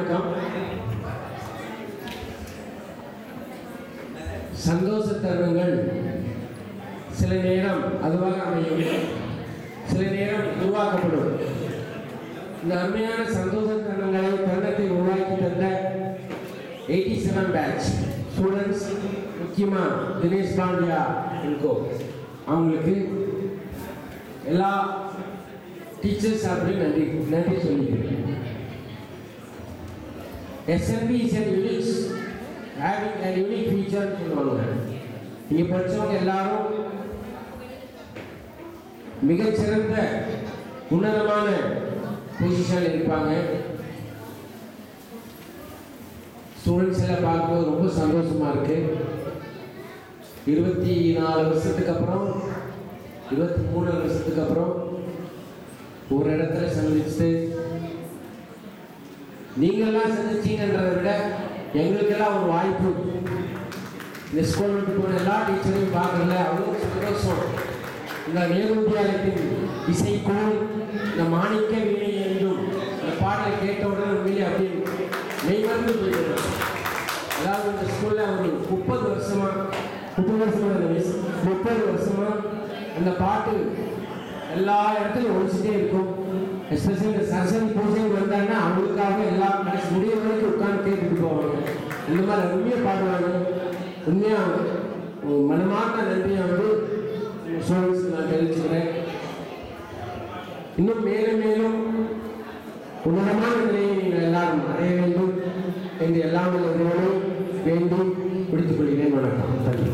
வணக்கம். சந்தோஷ தருணங்கள் சில நேரம் அதுவாக அமையும், சில நேரம் உருவாக்கப்படும். இந்த அருமையான சந்தோஷ தருணங்களை தருணத்தை உருவாக்கி தந்த 87 பேட்ச் ஸ்டூடெண்ட்ஸ், முக்கியமாக தினேஷ் பாண்டியா என்கோ அவங்களுக்கு எல்லா டீச்சர்ஸ் அப்படின்னு நன்றி சொல்லிக்கிறேன். SNB is a unique, having a unique feature சொல்லுவாங்க. இங்கே படித்தவங்க எல்லாரும் மிகச்சிறந்த உன்னதமான பொசிஷனில் இருப்பாங்க. ஸ்டூடெண்ட்ஸ் எல்லாம் பார்க்கும்போது ரொம்ப சந்தோஷமாக இருக்குது. 24 வருஷத்துக்கு அப்புறம் 23 வருஷத்துக்கு அப்புறம் ஒரு இடத்துல சந்திச்சு நீங்கள்லாம் சந்திச்சிங்கன்றதை விட எங்களுக்கெல்லாம் ஒரு வாய்ப்பு. இந்த ஸ்கூல் விட்டு போன எல்லா டீச்சரையும் பார்க்கறதுல அவ்வளோ சந்தோஷம். இந்த நேருவித்யாலயத்தின் இசைக்குழு இந்த மாணிக்க வீணை என்றும் இந்த பாடலை கேட்டவுடன் உண்மையிலே அப்படி மெய்மறந்து போயிடுறோம். அதாவது இந்த ஸ்கூலில் ஒரு 30 வருஷமாக அந்த பாட்டு எல்லா இடத்துலையும் ஒழிச்சிட்டே இருக்கும். எஸ்பெஷலி இந்த சரஸ்வதி பூஜை வந்தாங்கன்னா அவங்களுக்காக எல்லாம் கடைசி முடிய வரைக்கும் உட்காந்து கேட்டுட்டு போவாங்க. இந்த மாதிரி உண்மையாக பாடுவாங்க. உண்மையாக மனமார்ந்த நன்றியை ஸ்டூடெண்ட்ஸ் நான் தெரிவிச்சுக்கிறேன். இன்னும் மேலும் மேலும் உன்னதமான நிலையை நீங்கள் எல்லாரும் அடைய வேண்டும் என்று எல்லாம் வேண்டி பிடித்துக் கொள்கிறேன். வணக்கம். நன்றி.